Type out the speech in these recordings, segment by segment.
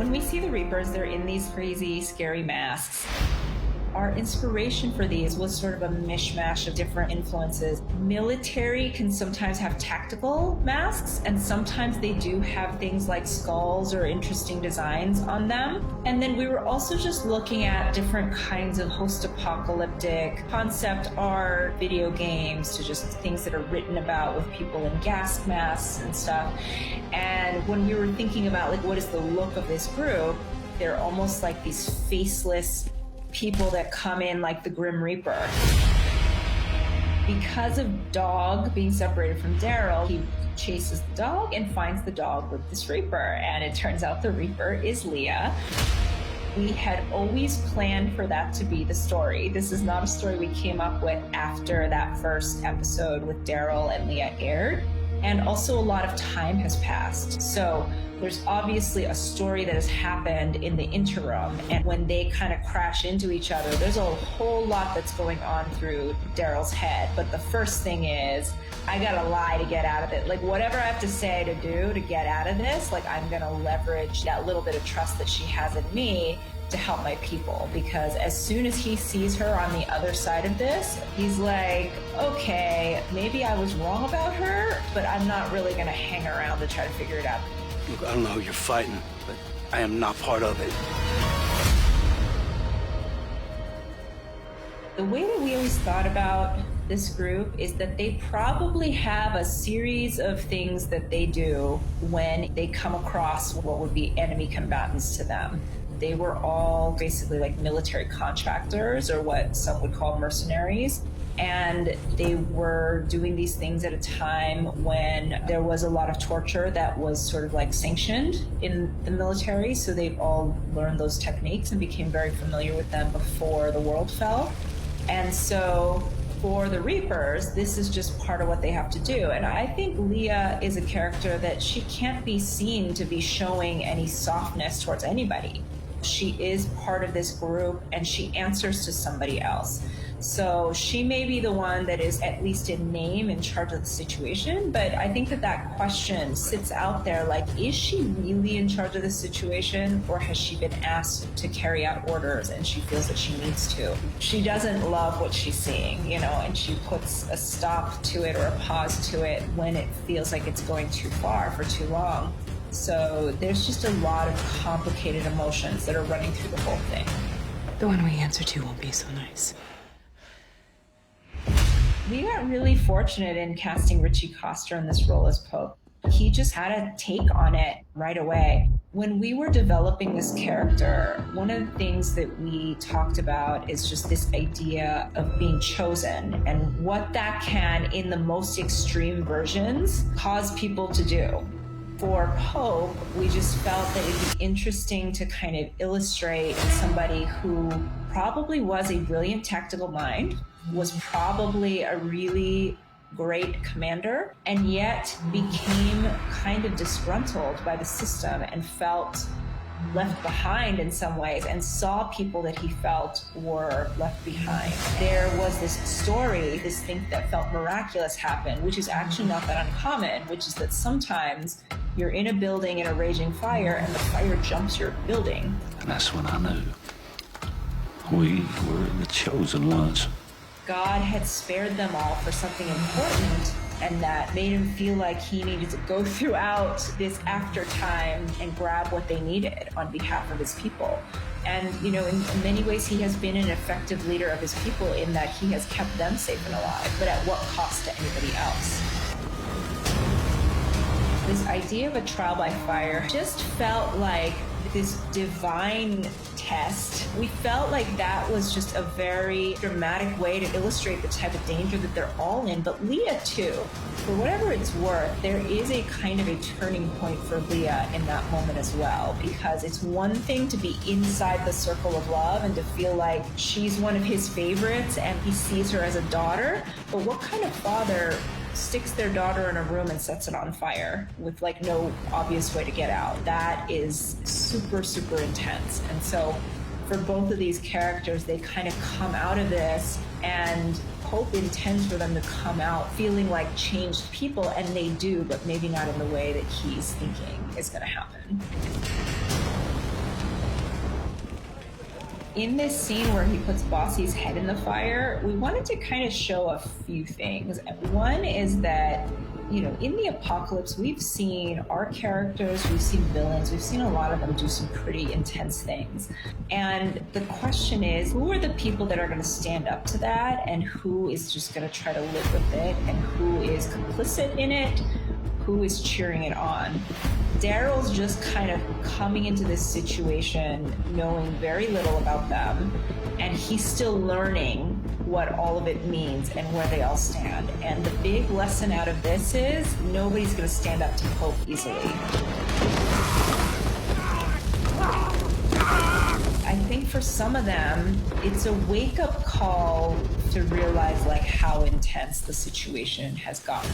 When we see the Reapers, they're in these crazy, scary masks. Our inspiration for these was sort of a mishmash of different influences. Military can sometimes have tactical masks, and sometimes they do have things like skulls or interesting designs on them. And then we were also just looking at different kinds of post-apocalyptic concept art, video games, to just things that are written about with people in gas masks and stuff. And when we were thinking about like what is the look of this group, they're almost like these faceless people that come in like the Grim Reaper. Because of Dog being separated from Daryl, he chases the dog and finds the dog with this Reaper, and it turns out the Reaper is Leah. We had always planned for that to be the story. This is not a story we came up with after that first episode with Daryl and Leah aired. And also a lot of time has passed. So there's obviously a story that has happened in the interim. And when they kind of crash into each other, there's a whole lot that's going on through Daryl's head. But the first thing is, I gotta lie to get out of it. Like whatever I have to say to do to get out of this, like I'm gonna leverage that little bit of trust that she has in me to help my people, because as soon as he sees her on the other side of this, he's like, okay, maybe I was wrong about her, but I'm not really gonna hang around to try to figure it out. Look, I don't know who you're fighting, but I am not part of it. The way that we always thought about this group is that they probably have a series of things that they do when they come across what would be enemy combatants to them. They were all basically like military contractors, or what some would call mercenaries. And they were doing these things at a time when there was a lot of torture that was sort of like sanctioned in the military. So they all learned those techniques and became very familiar with them before the world fell. And so for the Reapers, this is just part of what they have to do. And I think Leah is a character that she can't be seen to be showing any softness towards anybody. She is part of this group and she answers to somebody else. So she may be the one that is, at least in name, in charge of the situation, but I think that that question sits out there like, is she really in charge of the situation, or has she been asked to carry out orders and she feels that she needs to? She doesn't love what she's seeing, you know, and she puts a stop to it or a pause to it when it feels like it's going too far for too long. So there's just a lot of complicated emotions that are running through the whole thing. The one we answer to won't be so nice. We got really fortunate in casting Richie Coster in this role as Pope. He just had a take on it right away. When we were developing this character, one of the things that we talked about is just this idea of being chosen and what that can, in the most extreme versions, cause people to do. For Pope, we just felt that it'd be interesting to kind of illustrate somebody who probably was a brilliant tactical mind, was probably a really great commander, and yet became kind of disgruntled by the system and felt left behind in some ways, and saw people that he felt were left behind. There was this story, this thing that felt miraculous happen, which is actually not that uncommon, which is that sometimes you're in a building in a raging fire and the fire jumps your building. And that's when I knew we were the chosen ones. God had spared them all for something important, and that made him feel like he needed to go throughout this after time and grab what they needed on behalf of his people. And, you know, in many ways, he has been an effective leader of his people in that he has kept them safe and alive, but at what cost to anybody else? This idea of a trial by fire just felt like this divine test. We felt like that was just a very dramatic way to illustrate the type of danger that they're all in, but Leah too. For whatever it's worth, there is a kind of a turning point for Leah in that moment as well, because it's one thing to be inside the circle of love and to feel like she's one of his favorites and he sees her as a daughter, but what kind of father sticks their daughter in a room and sets it on fire with like no obvious way to get out? That is super, super intense. And so for both of these characters, they kind of come out of this, and Pope intends for them to come out feeling like changed people, and they do, but maybe not in the way that he's thinking is going to happen. In this scene where he puts Bossy's head in the fire, we wanted to kind of show a few things. One is that, you know, in the apocalypse, we've seen our characters, we've seen villains, we've seen a lot of them do some pretty intense things. And the question is, who are the people that are going to stand up to that, and who is just going to try to live with it, and who is complicit in it, who is cheering it on? Daryl's just kind of coming into this situation knowing very little about them, and he's still learning what all of it means and where they all stand. And the big lesson out of this is nobody's going to stand up to Pope easily. I think for some of them, it's a wake-up call to realize like how intense the situation has gotten.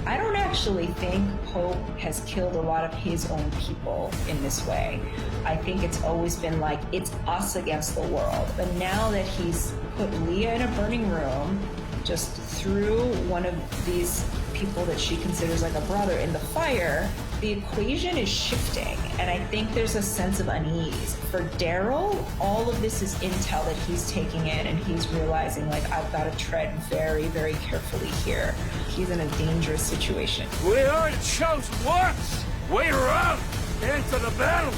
I don't actually think Pope has killed a lot of his own people in this way. I think it's always been like, it's us against the world. But now that he's put Leah in a burning room, just threw one of these people that she considers like a brother in the fire, the equation is shifting. And I think there's a sense of unease. For Daryl, all of this is intel that he's taking in, and he's realizing like, I've got to tread very, very carefully here. He's in a dangerous situation. We are the chosen ones. We run into the battle.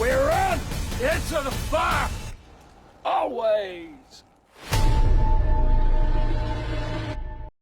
We run into the fire. Always.